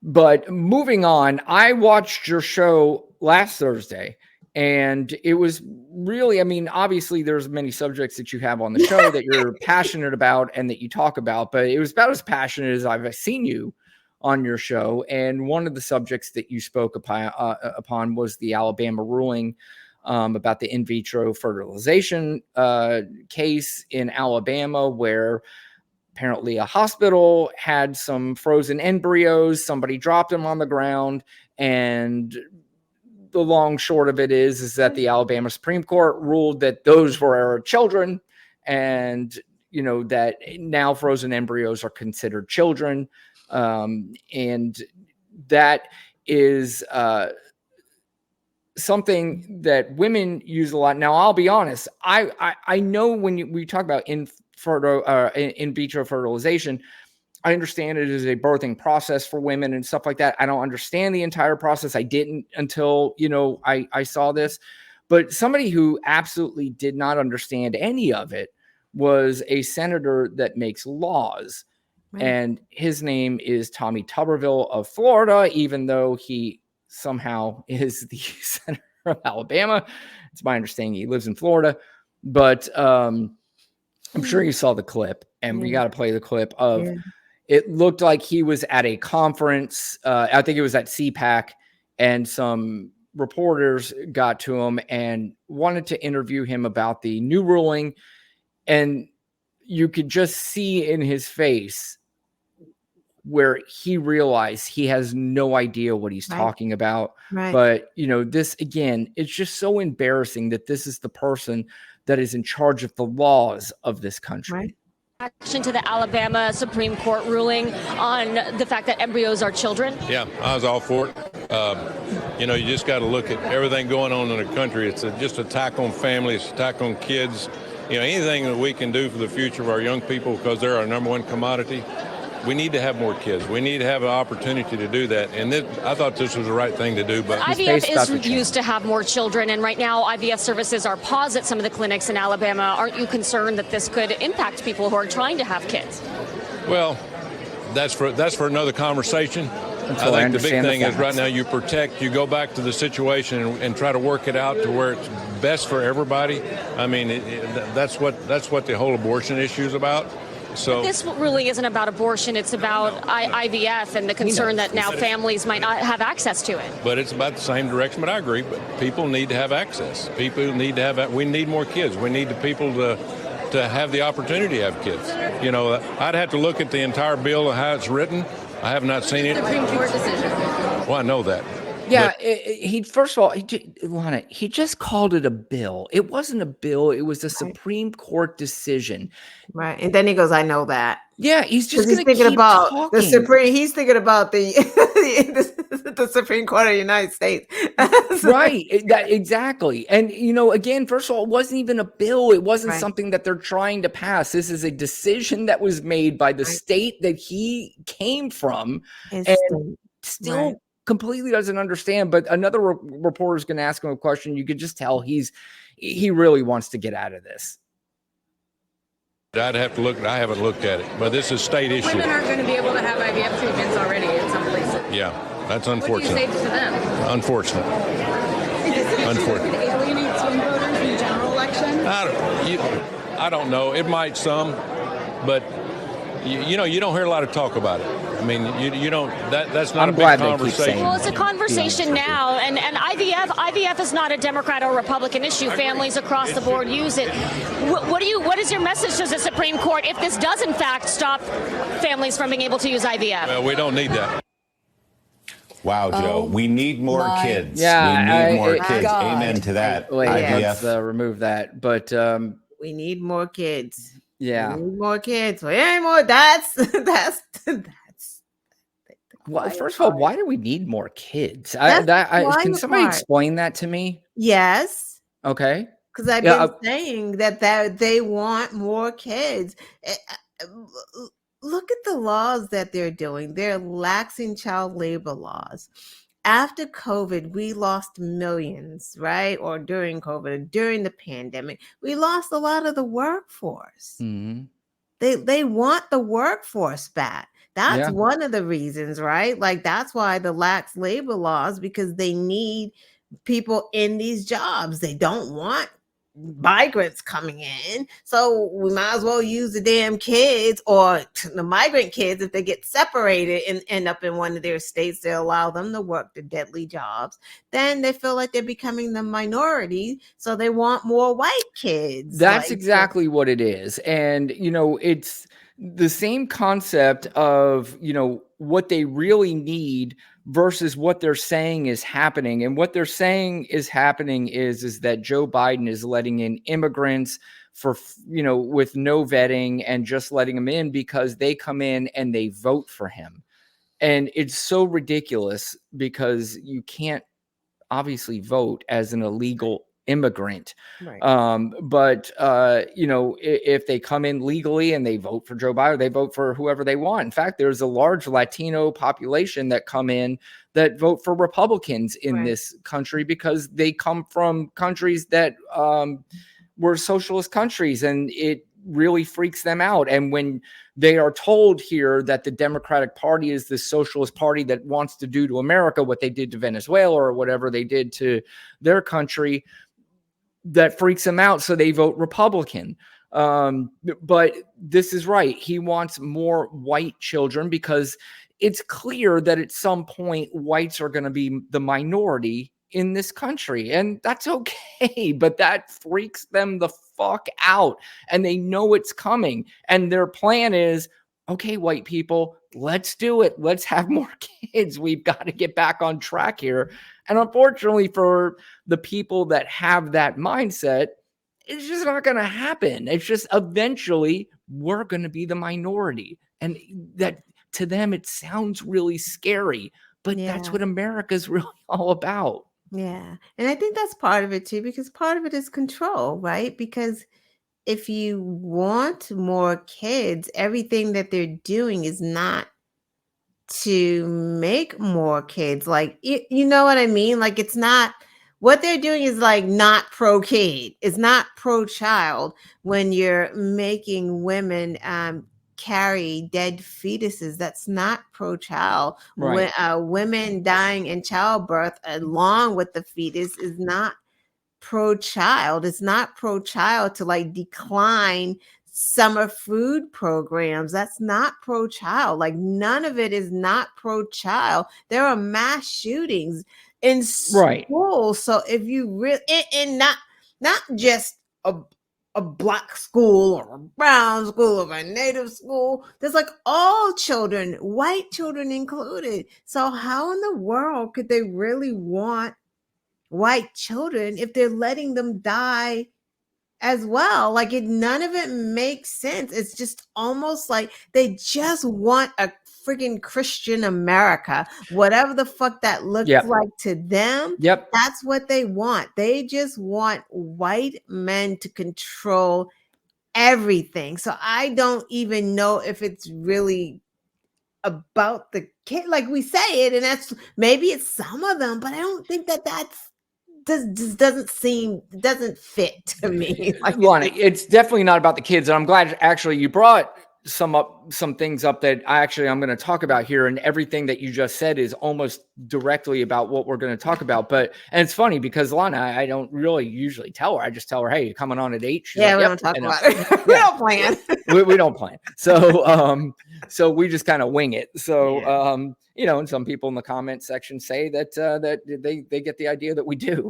But moving on, I watched your show last Thursday, and it was really, I mean, obviously there's many subjects that you have on the show that you're passionate about and that you talk about, but it was about as passionate as I've seen you on your show. And one of the subjects that you spoke upon was the Alabama ruling about the in vitro fertilization case in Alabama, where apparently a hospital had some frozen embryos. Somebody dropped them on the ground, and the long short of it is that the Alabama Supreme Court ruled that those were children, and that now frozen embryos are considered children, and that is something that women use a lot. Now, I'll be honest. I know when we talk about in vitro fertilization, I understand it is a birthing process for women and stuff like that. I don't understand the entire process. I didn't until, I saw this. But somebody who absolutely did not understand any of it was a senator that makes laws. Right. And his name is Tommy Tuberville of Florida, even though he somehow is the senator of Alabama. It's my understanding he lives in Florida. But I'm sure you saw the clip, and we got to play the clip of it. Looked like he was at a conference. I think it was at CPAC, and some reporters got to him and wanted to interview him about the new ruling. And you could just see in his face where he realized he has no idea what he's talking about. Right. But, this, again, it's just so embarrassing that this is the person that is in charge of the laws of this country. Right. Reaction to the Alabama Supreme Court ruling on the fact that embryos are children? Yeah, I was all for it. You just got to look at everything going on in the country. It's just an attack on families, attack on kids. Anything that we can do for the future of our young people, because they're our number one commodity. We need to have more kids. We need to have an opportunity to do that. And I thought this was the right thing to do. But IVF is used to have more children, and right now IVF services are paused at some of the clinics in Alabama. Aren't you concerned that this could impact people who are trying to have kids? Well, that's for another conversation. I think the big thing is right now you go back to the situation and try to work it out to where it's best for everybody. I mean, that's what the whole abortion issue is about. So this really isn't about abortion. It's about IVF and the concern that now families might not have access to it. But it's about the same direction. But I agree. But people need to have access. People need to have. We need more kids. We need the people to have the opportunity to have kids. I'd have to look at the entire bill and how it's written. I have not seen it. Supreme Court decision. Well, I know that. Yeah, first of all, Lana, he just called it a bill. It wasn't a bill. It was a Supreme Court decision. Right. And then he goes, I know that. Yeah, he's just thinking about talking. the Supreme. He's thinking about the Supreme Court of the United States. Right. Exactly. And, again, first of all, it wasn't even a bill. It wasn't something that they're trying to pass. This is a decision that was made by the state that he came from. And still completely doesn't understand. But another reporter is going to ask him a question. You could just tell he really wants to get out of this. I'd have to look. I haven't looked at it, but this is state issue. Women aren't going to be able to have IVF treatments already in some places. Yeah, that's unfortunate. What do you say to them? Unfortunate. Unfortunate. It alienates swing voters in the general election? I don't know. It might some, but you don't hear a lot of talk about it. I mean, you don't. That's not a big conversation. Well, it's a conversation now, and IVF is not a Democrat or Republican issue. Families across the board use it. What is your message to the Supreme Court if this does in fact stop families from being able to use IVF? Well, we don't need that. Wow, Joe. We need more kids. Yeah, we need more kids. God. Amen to that. Let's remove that. But we need more kids. Yeah, we need more kids. We ain't more. That's. Well, first of all, why do we need more kids? Can somebody explain that to me? Yes. Okay. Because I've been saying that they want more kids. Look at the laws that they're doing. They're laxing child labor laws. After COVID, we lost millions, right? Or during COVID, during the pandemic, we lost a lot of the workforce. Mm-hmm. They want the workforce back. That's Yeah. one of the reasons, right? Like that's why the lax labor laws, because they need people in these jobs. They don't want migrants coming in. So we might as well use the damn kids or the migrant kids if they get separated and end up in one of their states. They allow them to work the deadly jobs. Then they feel like they're becoming the minority. So they want more white kids. That's Like, exactly what it is. And, it's the same concept of, what they really need versus what they're saying is happening. And what they're saying is happening is that Joe Biden is letting in immigrants for, with no vetting and just letting them in because they come in and they vote for him. And it's so ridiculous because you can't obviously vote as an illegal immigrant. right. But if they come in legally and they vote for Joe Biden, they vote for whoever they want. In fact, there's a large Latino population that come in that vote for Republicans in Right. this country because they come from countries that were socialist countries, and it really freaks them out. And when they are told here that the Democratic Party is the socialist party that wants to do to America what they did to Venezuela or whatever they did to their country, that freaks them out. So they vote Republican. But this is right. He wants more white children because it's clear that at some point whites are going to be the minority in this country, and that's okay. But that freaks them the fuck out, and they know it's coming. And their plan is, okay, white people, let's do it. Let's have more kids. We've got to get back on track here. And unfortunately for the people that have that mindset, it's just not going to happen. It's just eventually we're going to be the minority. And that to them, it sounds really scary, but that's Yeah. what America's really all about. Yeah. And I think that's part of it too, because part of it is control, right? Because if you want more kids, everything that they're doing is not to make more kids. Like, you know what I mean? Like, it's not what they're doing is like not pro kid, it's not pro child when you're making women carry dead fetuses. That's not pro child. When Right. women dying in childbirth along with the fetus is not pro child. It's not pro child to like decline summer food programs. That's not pro child. Like none of it is not pro child. There are mass shootings in Right. schools. So if you really and not just a black school or a brown school or a native school, there's like all children, white children included. So how in the world could they really want white children if they're letting them die as well? Like none of it makes sense. It's just almost like they just want a freaking Christian America, whatever the fuck that looks Yep. like to them. Yep. That's what they want. They just want white men to control everything. So I don't even know if it's really about the kid. Like we say it, and that's maybe it's some of them, but I don't think that's just doesn't fit to me. Like Lonnie, it's definitely not about the kids. And I'm glad actually you brought some things up that I'm going to talk about here. And everything that you just said is almost directly about what we're going to talk about. And it's funny because Lana, I don't really usually tell her. I just tell her, hey, you coming on at 8? She's yeah, like, we yep. don't talk And, about it. We don't plan. we don't plan. So we just kind of wing it. So, and some people in the comment section say that they get the idea that we do.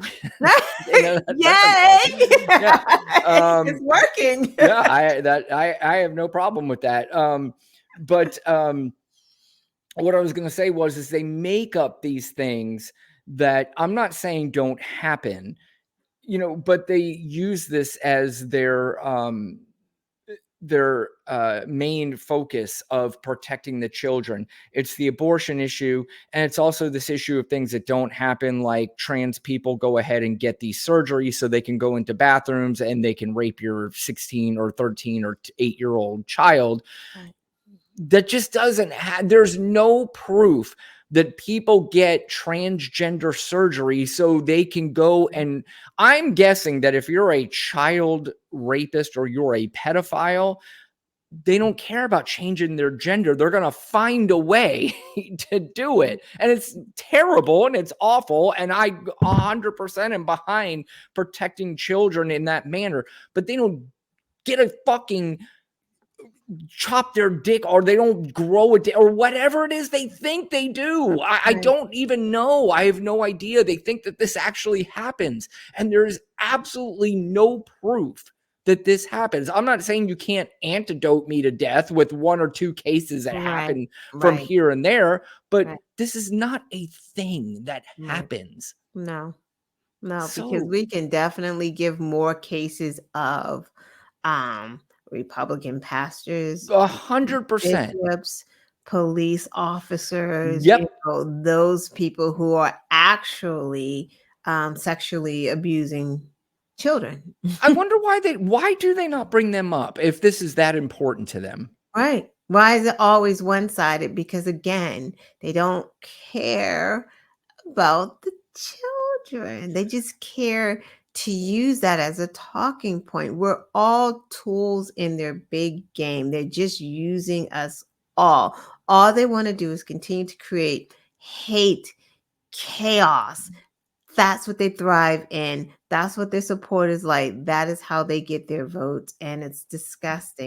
Yay! Yeah. It's working. I have no problem with that. But what I was going to say is they make up these things that I'm not saying don't happen, but they use this as their main focus of protecting the children. It's the abortion issue. And it's also this issue of things that don't happen, like trans people go ahead and get these surgeries so they can go into bathrooms and they can rape your 16 or 13 or 8-year-old child. Right. That just doesn't have, there's no proof that people get transgender surgery so they can go. And I'm guessing that if you're a child rapist or you're a pedophile, they don't care about changing their gender. They're going to find a way to do it. And it's terrible and it's awful. And I 100% am behind protecting children in that manner, but they don't get a fucking chop their dick, or they don't grow a dick, or whatever it is they think they do. I don't even know. I have no idea. They think that this actually happens. And there's absolutely no proof that this happens. I'm not saying you can't antidote me to death with 1 or 2 cases that happen from here and there, but this is not a thing that happens. No, because we can definitely give more cases of Republican pastors, 100%. bishops, police officers, Yep. those people who are actually sexually abusing children. I wonder why do they not bring them up if this is that important to them? Right. Why is it always one-sided? Because again, they don't care about the children. They just care to use that as a talking point. We're all tools in their big game. They're just using us all. All they want to do is continue to create hate, chaos. That's what they thrive in. That's what their support is like. That is how they get their votes. And it's disgusting.